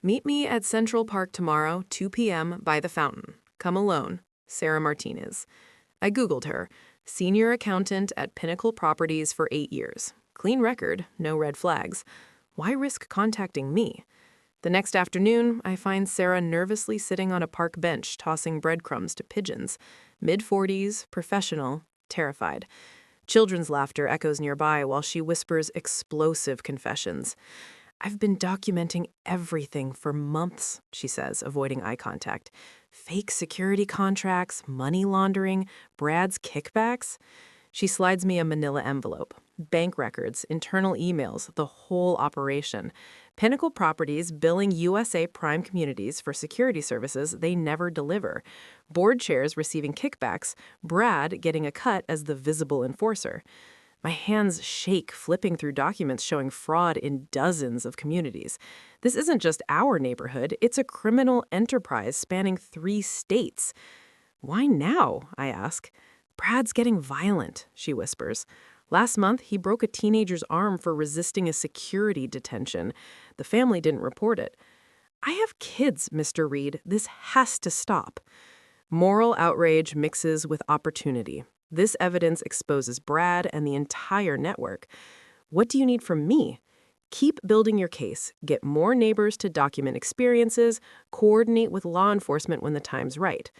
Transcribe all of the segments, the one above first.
Meet me at Central Park tomorrow, 2 p.m. by the fountain. Come alone. Sarah Martinez. I Googled her. Senior accountant at Pinnacle Properties for 8 years. Clean record, no red flags. Why risk contacting me? The next afternoon, I find Sarah nervously sitting on a park bench tossing breadcrumbs to pigeons. Mid-40s, professional, terrified. Children's laughter echoes nearby while she whispers explosive confessions. I've been documenting everything for months, she says, avoiding eye contact. Fake security contracts, money laundering, Brad's kickbacks. She slides me a manila envelope. Bank records, internal emails, the whole operation. Pinnacle Properties billing USA Prime Communities for security services they never deliver. Board chairs receiving kickbacks, Brad getting a cut as the visible enforcer. My hands shake flipping through documents showing fraud in dozens of communities. This isn't just our neighborhood, it's a criminal enterprise spanning 3 states. Why now? I ask. Brad's getting violent, she whispers. Last month, he broke a teenager's arm for resisting a security detention. The family didn't report it. I have kids, Mr. Reed. This has to stop. Moral outrage mixes with opportunity. This evidence exposes Brad and the entire network. What do you need from me? Keep building your case, get more neighbors to document experiences, coordinate with law enforcement when the time's right.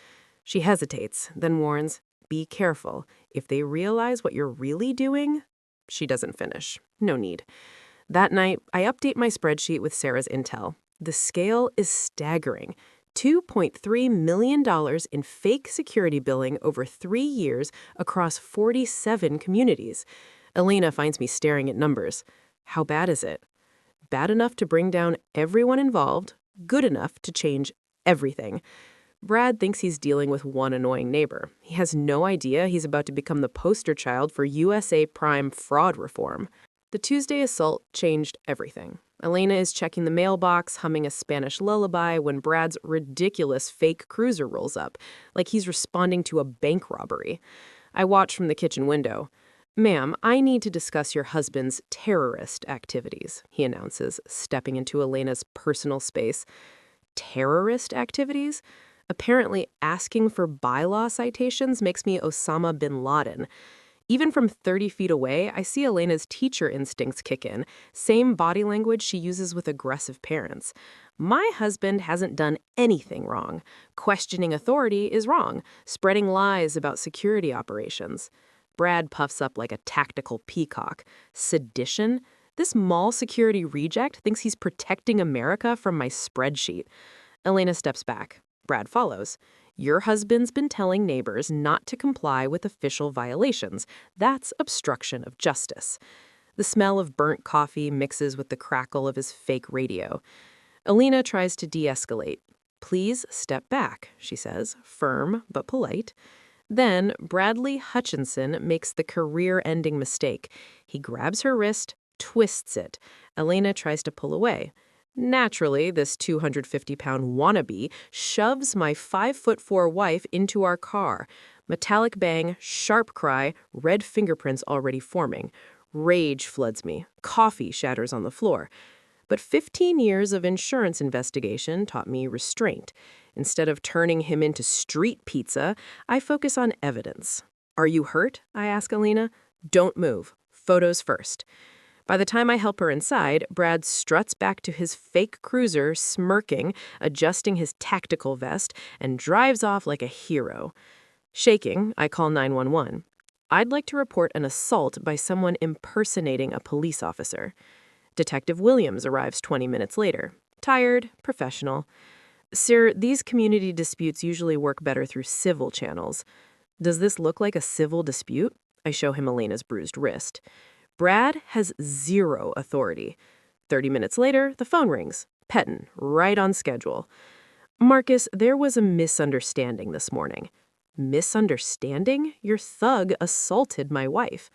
She hesitates, then warns, be careful. If they realize what you're really doing, she doesn't finish. No need. That night, I update my spreadsheet with Sarah's intel. The scale is staggering. $2.3 million in fake security billing over 3 years across 47 communities. Elena finds me staring at numbers. How bad is it? Bad enough to bring down everyone involved, good enough to change everything. Brad thinks he's dealing with one annoying neighbor. He has no idea he's about to become the poster child for USA Prime fraud reform. The Tuesday assault changed everything. Elena is checking the mailbox, humming a Spanish lullaby when Brad's ridiculous fake cruiser rolls up, like he's responding to a bank robbery. I watch from the kitchen window. Ma'am, I need to discuss your husband's terrorist activities, he announces, stepping into Elena's personal space. Terrorist activities? Apparently, asking for bylaw citations makes me Osama bin Laden. Even from 30 feet away, I see Elena's teacher instincts kick in, same body language she uses with aggressive parents. My husband hasn't done anything wrong. Questioning authority is wrong. Spreading lies about security operations. Brad puffs up like a tactical peacock. Sedition? This mall security reject thinks he's protecting America from my spreadsheet. Elena steps back. Brad follows. Your husband's been telling neighbors not to comply with official violations. That's obstruction of justice. The smell of burnt coffee mixes with the crackle of his fake radio. Elena tries to de-escalate. Please step back, she says, firm but polite. Then Bradley Hutchinson makes the career-ending mistake. He grabs her wrist, twists it. Elena tries to pull away. Naturally, this 250-pound wannabe shoves my 5'4" wife into our car. Metallic bang, sharp cry, red fingerprints already forming. Rage floods me. Coffee shatters on the floor. But 15 years of insurance investigation taught me restraint. Instead of turning him into street pizza, I focus on evidence. Are you hurt? I ask Elena. Don't move. Photos first. By the time I help her inside, Brad struts back to his fake cruiser, smirking, adjusting his tactical vest, and drives off like a hero. Shaking, I call 911. I'd like to report an assault by someone impersonating a police officer. Detective Williams arrives 20 minutes later. Tired, professional. Sir, these community disputes usually work better through civil channels. Does this look like a civil dispute? I show him Elena's bruised wrist. Brad has zero authority. 30 minutes later, the phone rings. Pettin, right on schedule. Marcus, there was a misunderstanding this morning. Misunderstanding? Your thug assaulted my wife.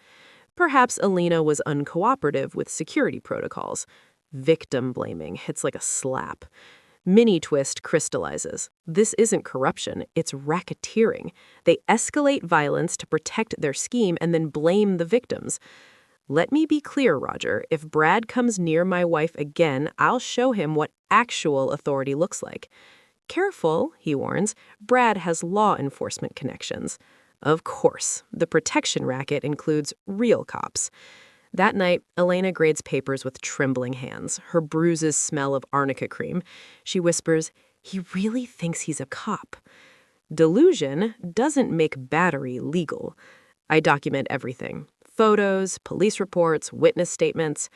Perhaps Elena was uncooperative with security protocols. Victim blaming hits like a slap. Mini twist crystallizes. This isn't corruption, it's racketeering. They escalate violence to protect their scheme and then blame the victims. Let me be clear, Roger. If Brad comes near my wife again, I'll show him what actual authority looks like. Careful, he warns. Brad has law enforcement connections. Of course, the protection racket includes real cops. That night, Elena grades papers with trembling hands. Her bruises smell of arnica cream. She whispers, "He really thinks he's a cop." Delusion doesn't make battery legal. I document everything. Photos, police reports, witness statements.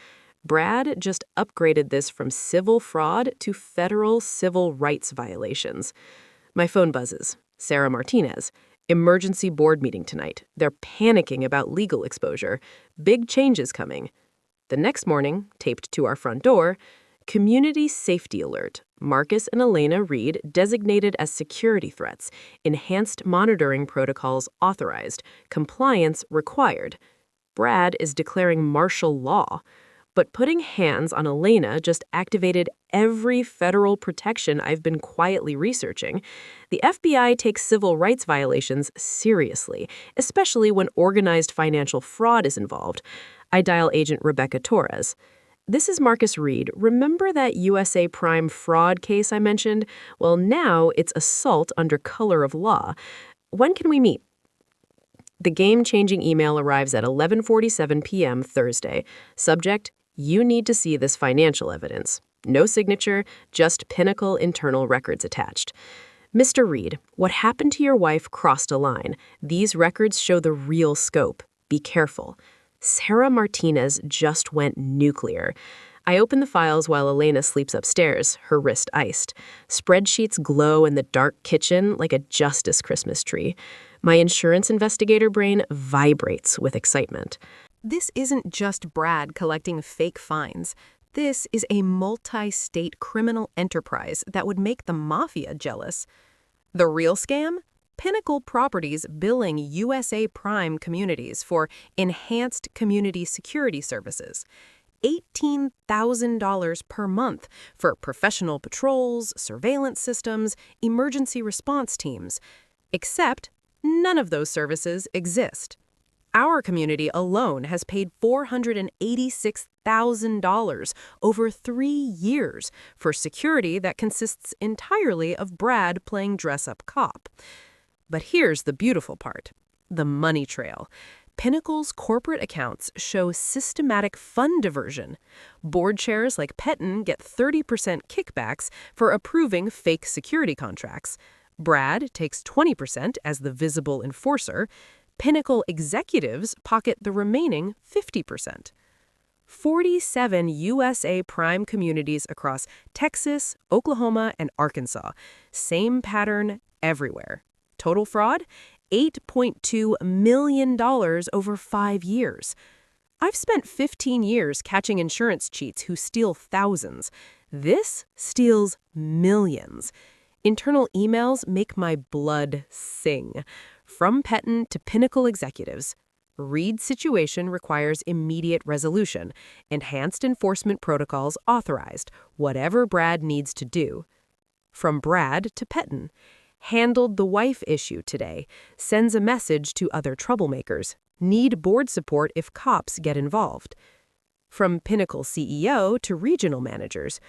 Brad just upgraded this from civil fraud to federal civil rights violations. My phone buzzes. Sarah Martinez. Emergency board meeting tonight. They're panicking about legal exposure. Big changes coming. The next morning, taped to our front door, community safety alert. Marcus and Elena read designated as security threats. Enhanced monitoring protocols authorized. Compliance required. Brad is declaring martial law. But putting hands on Elena just activated every federal protection I've been quietly researching. The FBI takes civil rights violations seriously, especially when organized financial fraud is involved. I dial Agent Rebecca Torres. "This is Marcus Reed. Remember that USA Prime fraud case I mentioned? Well, now it's assault under color of law. When can we meet?" The game-changing email arrives at 11:47 p.m. Thursday. Subject: "You need to see this financial evidence." No signature, just Pinnacle internal records attached. "Mr. Reed, what happened to your wife crossed a line. These records show the real scope. Be careful." Sarah Martinez just went nuclear. I open the files while Elena sleeps upstairs, her wrist iced. Spreadsheets glow in the dark kitchen like a Justice Christmas tree. My insurance investigator brain vibrates with excitement. This isn't just Brad collecting fake fines. This is a multi-state criminal enterprise that would make the mafia jealous. The real scam? Pinnacle Properties billing USA Prime communities for enhanced community security services. $18,000 per month for professional patrols, surveillance systems, emergency response teams. Except none of those services exist. Our community alone has paid $486,000 over 3 years for security that consists entirely of Brad playing dress-up cop. But here's the beautiful part: the money trail. Pinnacle's corporate accounts show systematic fund diversion. Board chairs like Pettin get 30% kickbacks for approving fake security contracts. Brad takes 20% as the visible enforcer. Pinnacle executives pocket the remaining 50%. 47 USA Prime communities across Texas, Oklahoma, and Arkansas. Same pattern everywhere. Total fraud? $8.2 million over 5 years. I've spent 15 years catching insurance cheats who steal thousands. This steals millions. Internal emails make my blood sing. From Pettin to Pinnacle executives. Reed's situation requires immediate resolution. Enhanced enforcement protocols authorized. Whatever Brad needs to do. From Brad to Pettin. Handled the wife issue today. Sends a message to other troublemakers. Need board support if cops get involved. From Pinnacle CEO to regional managers.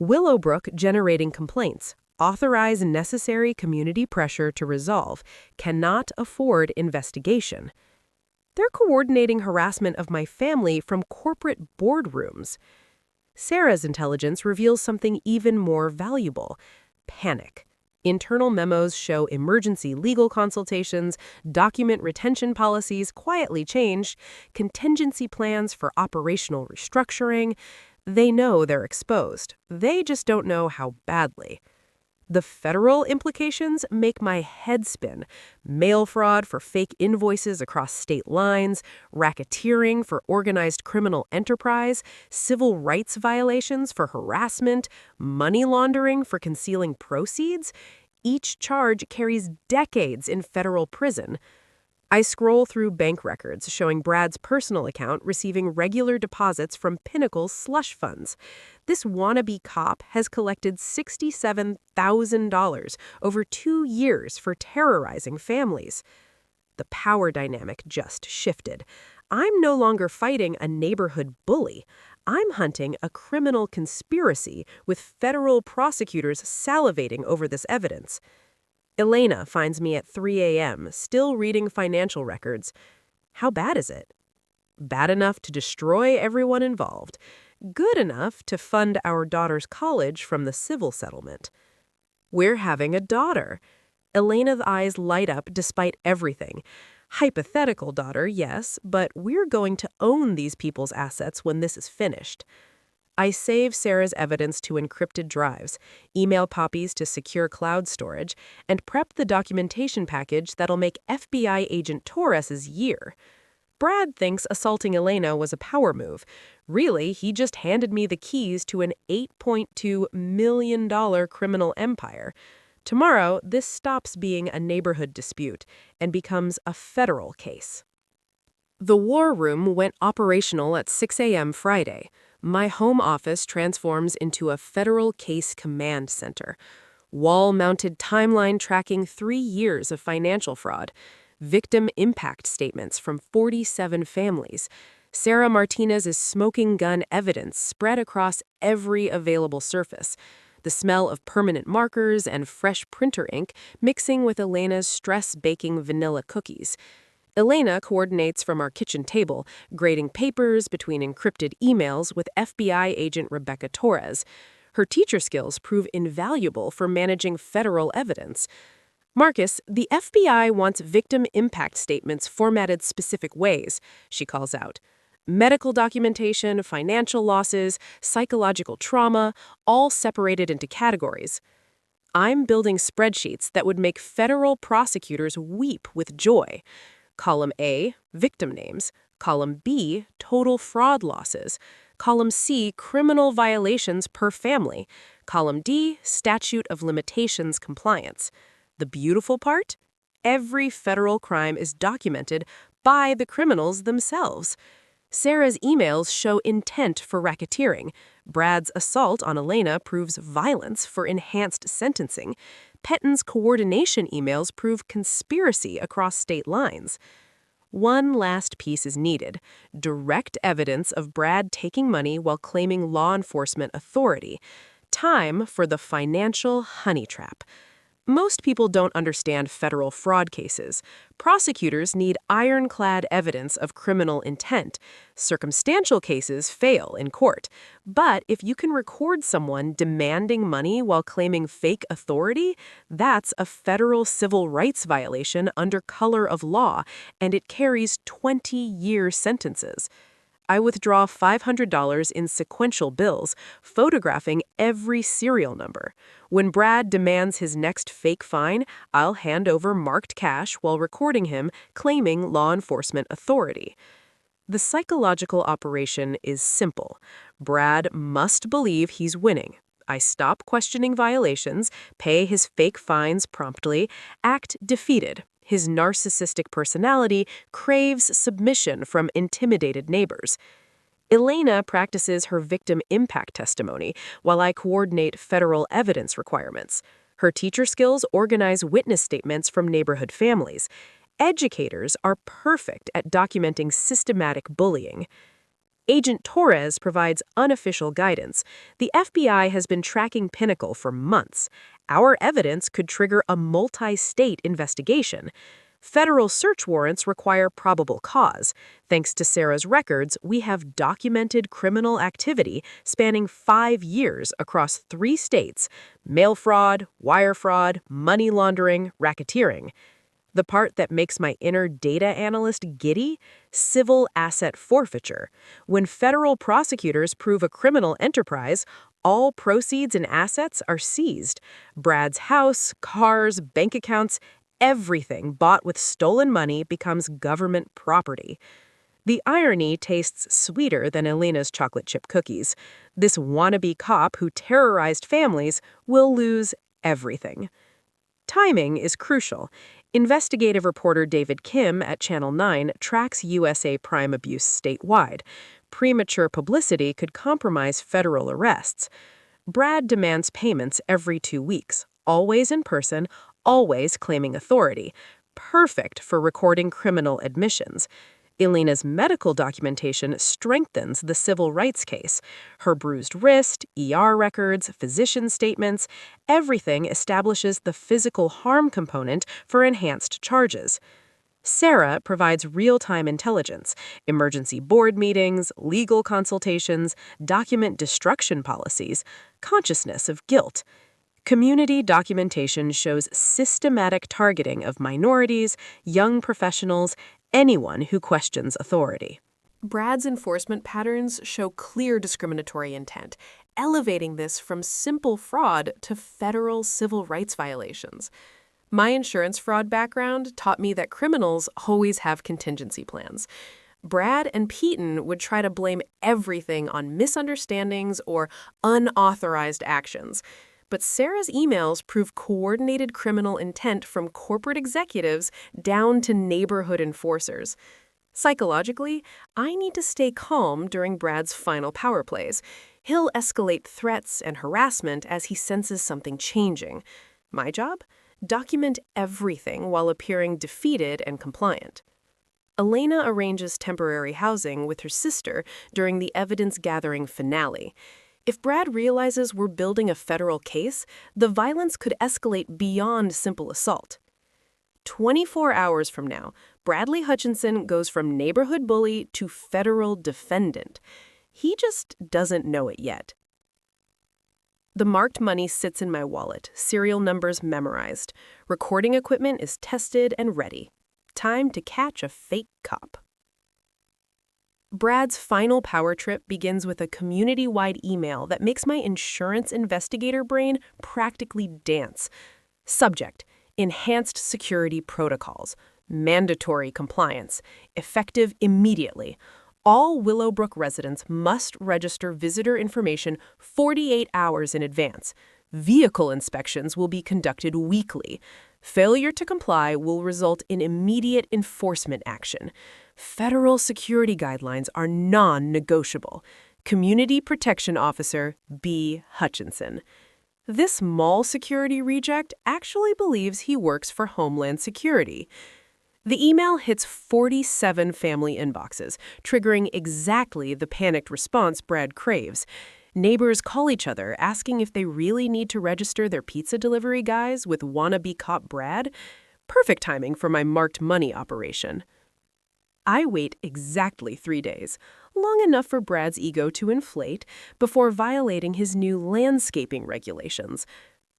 Willowbrook generating complaints. Authorize necessary community pressure to resolve. Cannot afford investigation. They're coordinating harassment of my family from corporate boardrooms. Sarah's intelligence reveals something even more valuable: panic. Internal memos show emergency legal consultations, document retention policies quietly changed, contingency plans for operational restructuring. They know they're exposed. They just don't know how badly. The federal implications make my head spin. Mail fraud for fake invoices across state lines, racketeering for organized criminal enterprise, civil rights violations for harassment, money laundering for concealing proceeds. Each charge carries decades in federal prison. I scroll through bank records showing Brad's personal account receiving regular deposits from Pinnacle's slush funds. This wannabe cop has collected $67,000 over 2 years for terrorizing families. The power dynamic just shifted. I'm no longer fighting a neighborhood bully. I'm hunting a criminal conspiracy with federal prosecutors salivating over this evidence. Elena finds me at 3 a.m., still reading financial records. How bad is it? Bad enough to destroy everyone involved. Good enough to fund our daughter's college from the civil settlement. We're having a daughter. Elena's eyes light up despite everything. Hypothetical daughter, yes, but we're going to own these people's assets when this is finished. I save Sarah's evidence to encrypted drives, email copies to secure cloud storage, and prep the documentation package that'll make FBI agent Torres's year. Brad thinks assaulting Elena was a power move. Really, he just handed me the keys to an $8.2 million criminal empire. Tomorrow, this stops being a neighborhood dispute and becomes a federal case. The war room went operational at 6 a.m. Friday. My home office transforms into a federal case command center. Wall-mounted timeline tracking 3 years of financial fraud. Victim impact statements from 47 families. Sarah Martinez's smoking gun evidence spread across every available surface. The smell of permanent markers and fresh printer ink mixing with Elena's stress-baking vanilla cookies. Elena coordinates from our kitchen table, grading papers between encrypted emails with FBI agent Rebecca Torres. Her teacher skills prove invaluable for managing federal evidence. Marcus, the FBI wants victim impact statements formatted specific ways, she calls out. Medical documentation, financial losses, psychological trauma, all separated into categories. I'm building spreadsheets that would make federal prosecutors weep with joy. Column A, victim names. Column B, total fraud losses. Column C, criminal violations per family. Column D, statute of limitations compliance. The beautiful part? Every federal crime is documented by the criminals themselves. Sarah's emails show intent for racketeering. Brad's assault on Elena proves violence for enhanced sentencing. Petton's coordination emails prove conspiracy across state lines. One last piece is needed: direct evidence of Brad taking money while claiming law enforcement authority. Time for the financial honey trap. Most people don't understand federal fraud cases. Prosecutors need ironclad evidence of criminal intent. Circumstantial cases fail in court. But if you can record someone demanding money while claiming fake authority, that's a federal civil rights violation under color of law, and it carries 20-year sentences. I withdraw $500 in sequential bills, photographing every serial number. When Brad demands his next fake fine, I'll hand over marked cash while recording him claiming law enforcement authority. The psychological operation is simple. Brad must believe he's winning. I stop questioning violations, pay his fake fines promptly, act defeated. His narcissistic personality craves submission from intimidated neighbors. Elena practices her victim impact testimony while I coordinate federal evidence requirements. Her teacher skills organize witness statements from neighborhood families. Educators are perfect at documenting systematic bullying. Agent Torres provides unofficial guidance. The FBI has been tracking Pinnacle for months. Our evidence could trigger a multi-state investigation. Federal search warrants require probable cause. Thanks to Sarah's records, we have documented criminal activity spanning 5 years across 3 states: mail fraud, wire fraud, money laundering, racketeering. The part that makes my inner data analyst giddy? Civil asset forfeiture. When federal prosecutors prove a criminal enterprise, all proceeds and assets are seized. Brad's house, cars, bank accounts, everything bought with stolen money becomes government property. The irony tastes sweeter than Elena's chocolate chip cookies. This wannabe cop who terrorized families will lose everything. Timing is crucial. Investigative reporter David Kim at Channel 9 tracks USA crime abuse statewide. Premature publicity could compromise federal arrests. Brad demands payments every 2 weeks, always in person, always claiming authority. Perfect for recording criminal admissions. Elena's medical documentation strengthens the civil rights case. Her bruised wrist, ER records, physician statements, everything establishes the physical harm component for enhanced charges. Sarah provides real-time intelligence, emergency board meetings, legal consultations, document destruction policies, consciousness of guilt. Community documentation shows systematic targeting of minorities, young professionals, anyone who questions authority. Brad's enforcement patterns show clear discriminatory intent, elevating this from simple fraud to federal civil rights violations. My insurance fraud background taught me that criminals always have contingency plans. Brad and Peyton would try to blame everything on misunderstandings or unauthorized actions. But Sarah's emails prove coordinated criminal intent from corporate executives down to neighborhood enforcers. Psychologically, I need to stay calm during Brad's final power plays. He'll escalate threats and harassment as he senses something changing. My job? Document everything while appearing defeated and compliant. Elena arranges temporary housing with her sister during the evidence-gathering finale. If Brad realizes we're building a federal case, the violence could escalate beyond simple assault. 24 hours from now, Bradley Hutchinson goes from neighborhood bully to federal defendant. He just doesn't know it yet. The marked money sits in my wallet, serial numbers memorized. Recording equipment is tested and ready. Time to catch a fake cop. Brad's final power trip begins with a community-wide email that makes my insurance investigator brain practically dance. Subject: enhanced security protocols, mandatory compliance, effective immediately. All Willowbrook residents must register visitor information 48 hours in advance. Vehicle inspections will be conducted weekly. Failure to comply will result in immediate enforcement action. Federal security guidelines are non-negotiable. Community Protection Officer B. Hutchinson. This mall security reject actually believes he works for Homeland Security. The email hits 47 family inboxes, triggering exactly the panicked response Brad craves. Neighbors call each other, asking if they really need to register their pizza delivery guys with wannabe cop Brad. Perfect timing for my marked money operation. I wait exactly 3 days, long enough for Brad's ego to inflate, before violating his new landscaping regulations.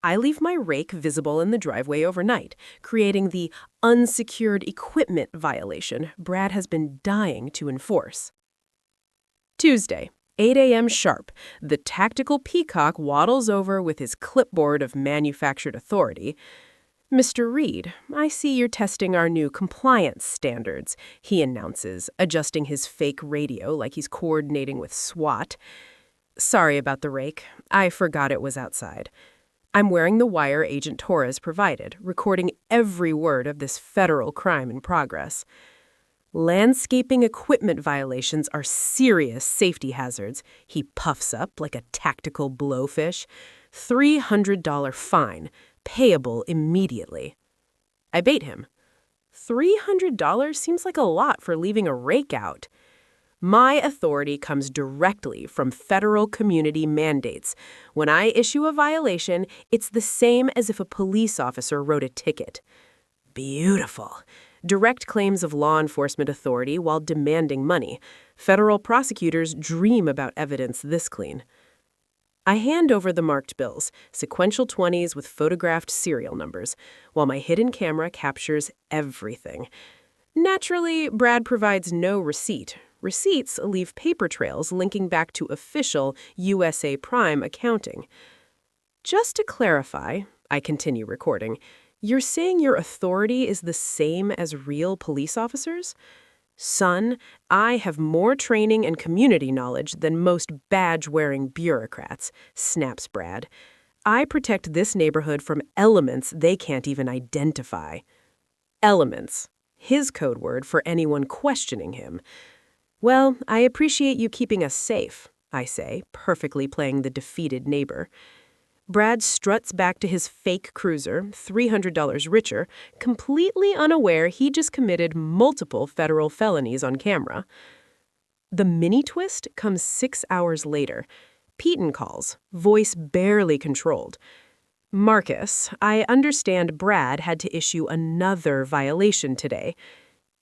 I leave my rake visible in the driveway overnight, creating the unsecured equipment violation Brad has been dying to enforce. Tuesday, 8 a.m. sharp, the tactical peacock waddles over with his clipboard of manufactured authority. "Mr. Reed, I see you're testing our new compliance standards," he announces, adjusting his fake radio like he's coordinating with SWAT. "Sorry about the rake. I forgot it was outside." I'm wearing the wire Agent Torres provided, recording every word of this federal crime in progress. Landscaping equipment violations are serious safety hazards, he puffs up like a tactical blowfish. $300 fine, payable immediately. I bait him. $300 seems like a lot for leaving a rake out. My authority comes directly from federal community mandates. When I issue a violation, it's the same as if a police officer wrote a ticket. Beautiful. Direct claims of law enforcement authority while demanding money. Federal prosecutors dream about evidence this clean. I hand over the marked bills, sequential 20s with photographed serial numbers, while my hidden camera captures everything. Naturally, Brad provides no receipt. Receipts leave paper trails linking back to official USA Prime accounting. Just to clarify, I continue recording, you're saying your authority is the same as real police officers? Son, I have more training and community knowledge than most badge-wearing bureaucrats, snaps Brad. I protect this neighborhood from elements they can't even identify. Elements, his code word for anyone questioning him. Well, I appreciate you keeping us safe, I say, perfectly playing the defeated neighbor. Brad struts back to his fake cruiser, $300 richer, completely unaware he just committed multiple federal felonies on camera. The mini twist comes 6 hours later. Peyton calls, voice barely controlled. "Marcus, I understand Brad had to issue another violation today."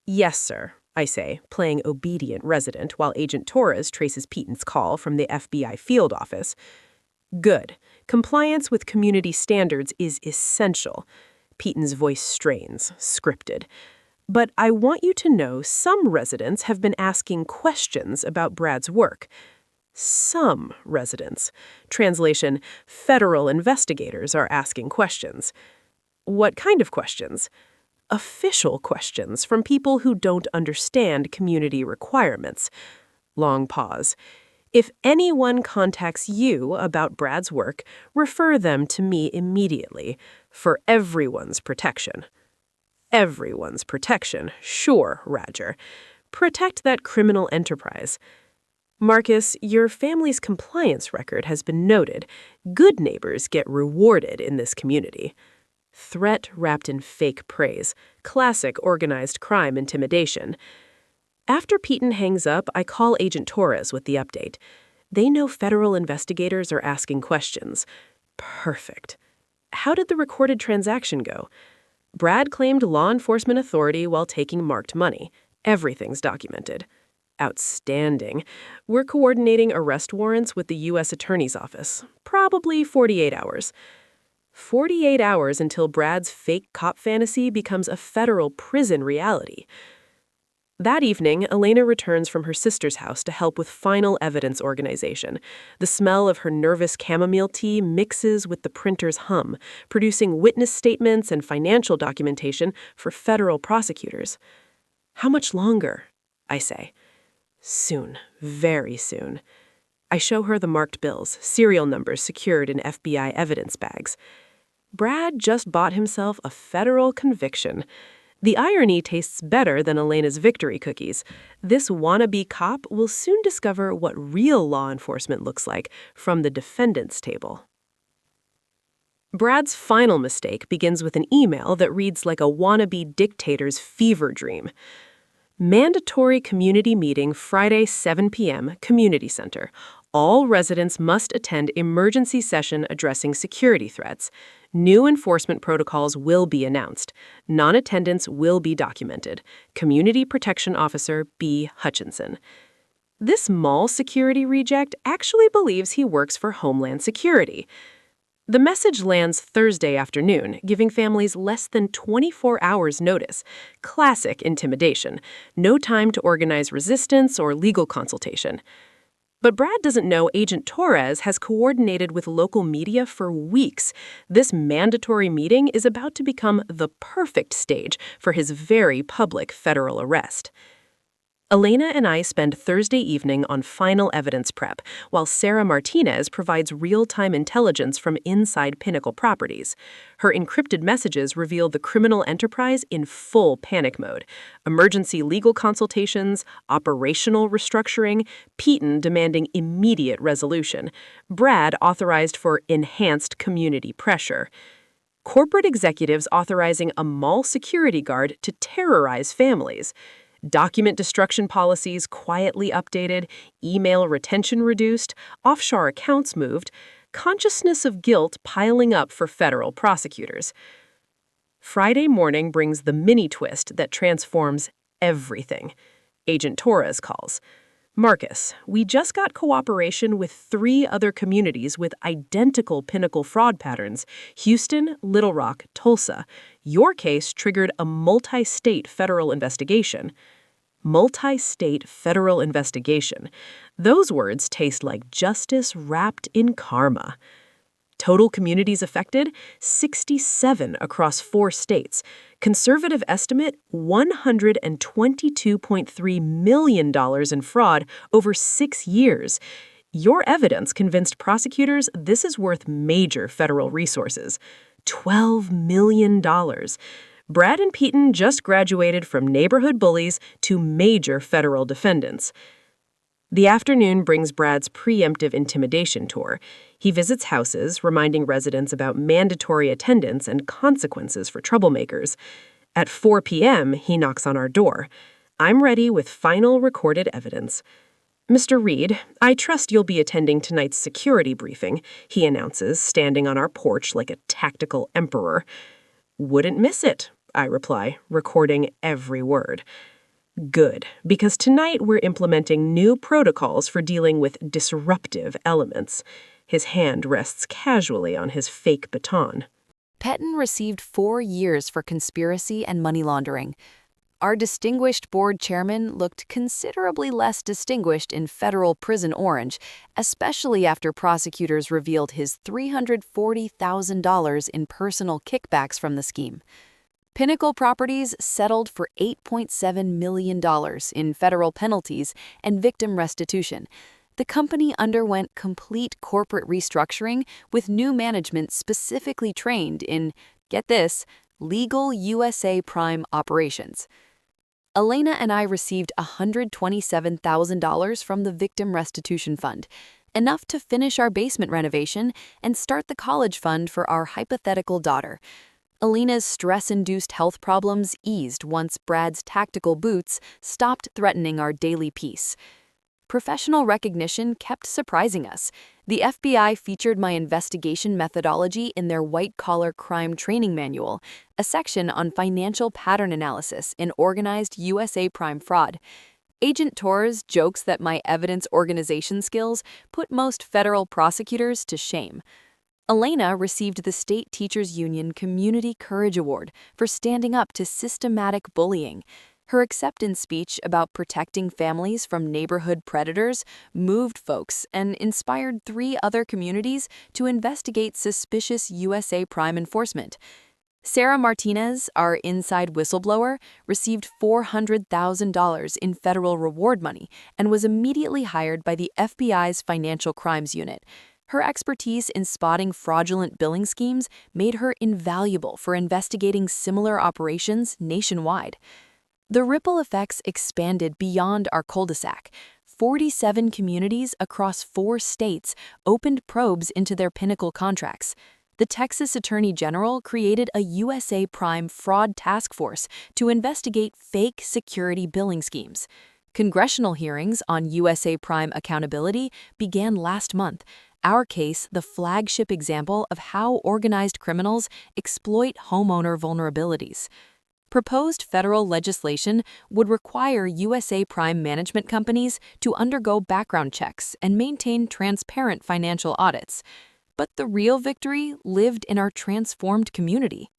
"Yes, sir," I say, playing obedient resident while Agent Torres traces Peyton's call from the FBI field office. "Good. Compliance with community standards is essential." Peyton's voice strains, scripted. "But I want you to know some residents have been asking questions about Brad's work." Some residents. Translation, federal investigators are asking questions. What kind of questions? Official questions from people who don't understand community requirements. Long pause. "If anyone contacts you about Brad's work, refer them to me immediately, for everyone's protection." Everyone's protection, sure, Roger. Protect that criminal enterprise. "Marcus, your family's compliance record has been noted. Good neighbors get rewarded in this community." Threat wrapped in fake praise. Classic organized crime intimidation. After Peyton hangs up, I call Agent Torres with the update. They know federal investigators are asking questions. Perfect. How did the recorded transaction go? Brad claimed law enforcement authority while taking marked money. Everything's documented. Outstanding. We're coordinating arrest warrants with the U.S. Attorney's Office. Probably 48 hours. 48 hours until Brad's fake cop fantasy becomes a federal prison reality. That evening, Elena returns from her sister's house to help with final evidence organization. The smell of her nervous chamomile tea mixes with the printer's hum, producing witness statements and financial documentation for federal prosecutors. "How much longer?" I say. "Soon, very soon." I show her the marked bills, serial numbers secured in FBI evidence bags. Brad just bought himself a federal conviction. The irony tastes better than Elena's victory cookies. This wannabe cop will soon discover what real law enforcement looks like from the defendant's table. Brad's final mistake begins with an email that reads like a wannabe dictator's fever dream. "Mandatory community meeting Friday 7 p.m. Community Center. All residents must attend emergency session addressing security threats. New enforcement protocols will be announced. Non-attendance will be documented. Community Protection Officer B. Hutchinson." This mall security reject actually believes he works for Homeland Security. The message lands Thursday afternoon, giving families less than 24 hours notice. Classic intimidation. No time to organize resistance or legal consultation. But Brad doesn't know Agent Torres has coordinated with local media for weeks. This mandatory meeting is about to become the perfect stage for his very public federal arrest. Elena and I spend Thursday evening on final evidence prep, while Sarah Martinez provides real-time intelligence from inside Pinnacle Properties. Her encrypted messages reveal the criminal enterprise in full panic mode. Emergency legal consultations, operational restructuring, Peyton demanding immediate resolution, Brad authorized for enhanced community pressure. Corporate executives authorizing a mall security guard to terrorize families. Document destruction policies quietly updated, email retention reduced, offshore accounts moved, consciousness of guilt piling up for federal prosecutors. Friday morning brings the mini twist that transforms everything. Agent Torres calls. "Marcus, we just got cooperation with 3 other communities with identical Pinnacle fraud patterns: Houston, Little Rock, Tulsa. Your case triggered a multi-state federal investigation." Multi-state federal investigation. Those words taste like justice wrapped in karma. Total communities affected, 67 across 4 states. Conservative estimate, $122.3 million in fraud over 6 years. Your evidence convinced prosecutors this is worth major federal resources. $12 million. Brad and Peyton just graduated from neighborhood bullies to major federal defendants. The afternoon brings Brad's preemptive intimidation tour. He visits houses, reminding residents about mandatory attendance and consequences for troublemakers. At 4 p.m., he knocks on our door. I'm ready with final recorded evidence. "Mr. Reed, I trust you'll be attending tonight's security briefing," he announces, standing on our porch like a tactical emperor. "Wouldn't miss it," I reply, recording every word. "Good, because tonight we're implementing new protocols for dealing with disruptive elements." His hand rests casually on his fake baton. Pettin received 4 years for conspiracy and money laundering. Our distinguished board chairman looked considerably less distinguished in federal prison orange, especially after prosecutors revealed his $340,000 in personal kickbacks from the scheme. Pinnacle Properties settled for $8.7 million in federal penalties and victim restitution. The company underwent complete corporate restructuring with new management specifically trained in, get this, legal USA prime operations. Elena and I received $127,000 from the Victim Restitution Fund, enough to finish our basement renovation and start the college fund for our hypothetical daughter. Elena's stress-induced health problems eased once Brad's tactical boots stopped threatening our daily peace. Professional recognition kept surprising us. The FBI featured my investigation methodology in their white-collar crime training manual, a section on financial pattern analysis in organized USA prime fraud. Agent Torres jokes that my evidence organization skills put most federal prosecutors to shame. Elena received the State Teachers Union Community Courage Award for standing up to systematic bullying. Her acceptance speech about protecting families from neighborhood predators moved folks and inspired 3 other communities to investigate suspicious USA prime enforcement. Sarah Martinez, our inside whistleblower, received $400,000 in federal reward money and was immediately hired by the FBI's Financial Crimes Unit. Her expertise in spotting fraudulent billing schemes made her invaluable for investigating similar operations nationwide. The ripple effects expanded beyond our cul-de-sac. 47 communities across 4 states opened probes into their Pinnacle contracts. The Texas Attorney General created a USA Prime fraud task force to investigate fake security billing schemes. Congressional hearings on USA Prime accountability began last month. Our case, the flagship example of how organized criminals exploit homeowner vulnerabilities. Proposed federal legislation would require USA Prime management companies to undergo background checks and maintain transparent financial audits. But the real victory lived in our transformed community.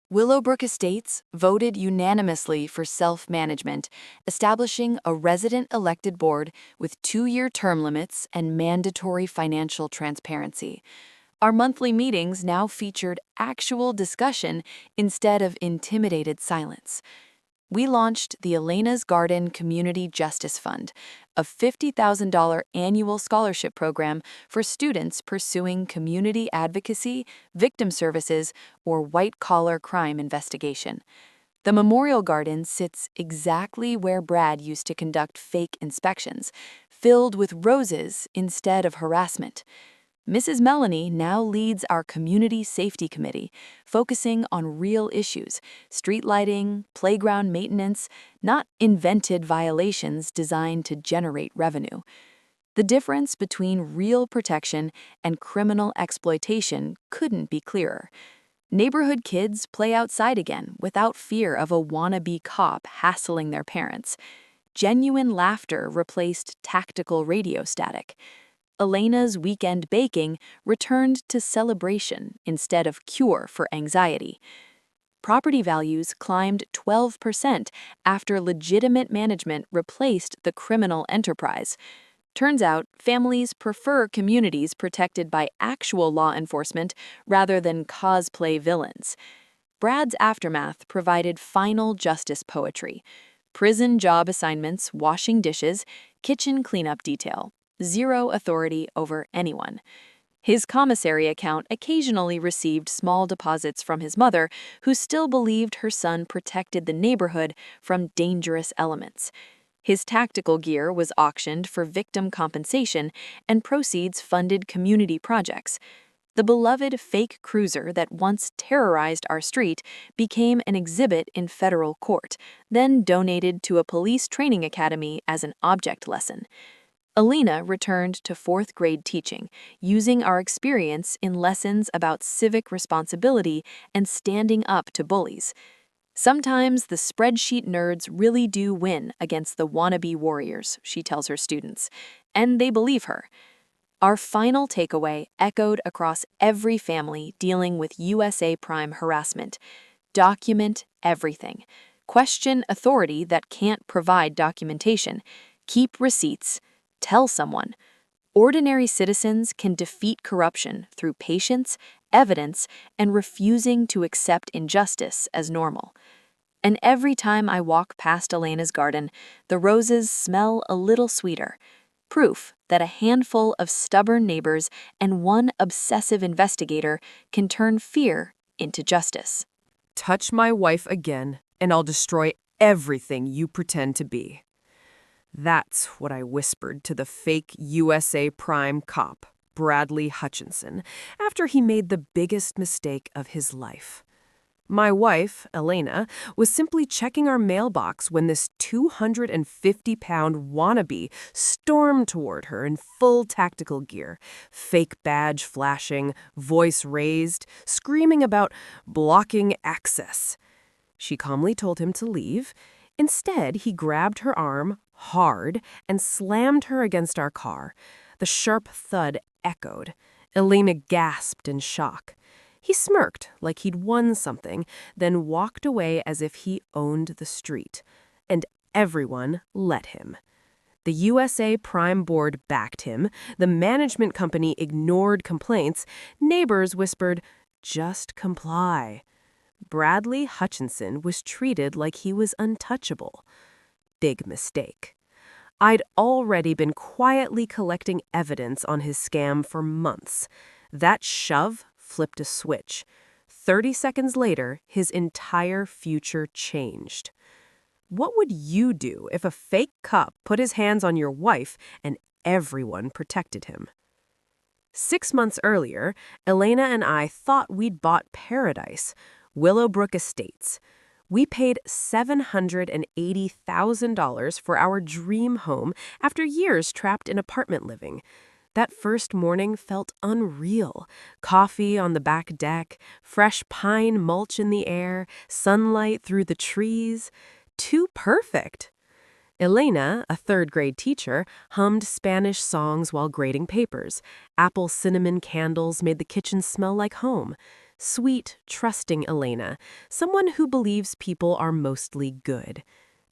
Willowbrook Estates voted unanimously for self-management, establishing a resident-elected board with 2-year term limits and mandatory financial transparency. Our monthly meetings now featured actual discussion instead of intimidated silence. We launched the Elena's Garden Community Justice Fund, a $50,000 annual scholarship program for students pursuing community advocacy, victim services, or white-collar crime investigation. The Memorial Garden sits exactly where Brad used to conduct fake inspections, filled with roses instead of harassment. Mrs. Melanie now leads our Community Safety Committee, focusing on real issues, street lighting, playground maintenance, not invented violations designed to generate revenue. The difference between real protection and criminal exploitation couldn't be clearer. Neighborhood kids play outside again without fear of a wannabe cop hassling their parents. Genuine laughter replaced tactical radio static. Elena's weekend baking returned to celebration instead of cure for anxiety. Property values climbed 12% after legitimate management replaced the criminal enterprise. Turns out, families prefer communities protected by actual law enforcement rather than cosplay villains. Brad's aftermath provided final justice poetry. Prison job assignments, washing dishes, kitchen cleanup detail. 0 authority over anyone. His commissary account occasionally received small deposits from his mother, who still believed her son protected the neighborhood from dangerous elements. His tactical gear was auctioned for victim compensation, and proceeds funded community projects. The beloved fake cruiser that once terrorized our street became an exhibit in federal court, then donated to a police training academy as an object lesson. Alina returned to fourth grade teaching, using our experience in lessons about civic responsibility and standing up to bullies. Sometimes the spreadsheet nerds really do win against the wannabe warriors, she tells her students, and they believe her. Our final takeaway echoed across every family dealing with USA Prime harassment. Document everything. Question authority that can't provide documentation. Keep receipts. Tell someone. Ordinary citizens can defeat corruption through patience, evidence, and refusing to accept injustice as normal. And every time I walk past Elena's garden, the roses smell a little sweeter. Proof that a handful of stubborn neighbors and one obsessive investigator can turn fear into justice. Touch my wife again, and I'll destroy everything you pretend to be. That's what I whispered to the fake USA Prime cop, Bradley Hutchinson, after he made the biggest mistake of his life. My wife, Elena, was simply checking our mailbox when this 250-pound wannabe stormed toward her in full tactical gear, fake badge flashing, voice raised, screaming about blocking access. She calmly told him to leave. Instead, he grabbed her arm hard and slammed her against our car. The sharp thud echoed. Elena gasped in shock. He smirked like he'd won something, then walked away as if he owned the street. And everyone let him. The USA Prime Board backed him, the management company ignored complaints, neighbors whispered, "Just comply." Bradley Hutchinson was treated like he was untouchable. Big mistake. I'd already been quietly collecting evidence on his scam for months. That shove flipped a switch. 30 seconds later, his entire future changed. What would you do if a fake cop put his hands on your wife and everyone protected him? 6 months earlier, Elena and I thought we'd bought paradise, Willowbrook Estates. We paid $780,000 for our dream home after years trapped in apartment living. That first morning felt unreal. Coffee on the back deck, fresh pine mulch in the air, sunlight through the trees. Too perfect. Elena, a third-grade teacher, hummed Spanish songs while grading papers. Apple cinnamon candles made the kitchen smell like home. Sweet, trusting Elena, someone who believes people are mostly good.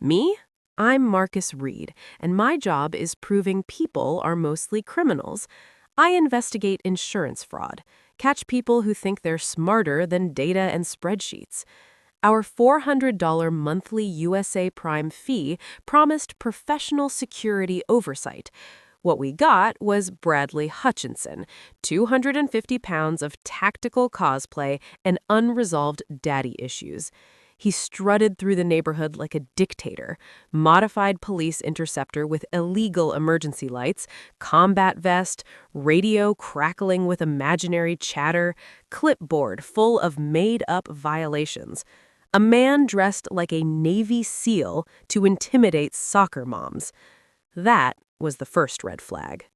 Me? I'm Marcus Reed, and my job is proving people are mostly criminals. I investigate insurance fraud, catch people who think they're smarter than data and spreadsheets. Our $400 monthly USA Prime fee promised professional security oversight. What we got was Bradley Hutchinson, 250 pounds of tactical cosplay and unresolved daddy issues. He strutted through the neighborhood like a dictator, modified police interceptor with illegal emergency lights, combat vest, radio crackling with imaginary chatter, clipboard full of made-up violations. A man dressed like a Navy SEAL to intimidate soccer moms. That was the first red flag.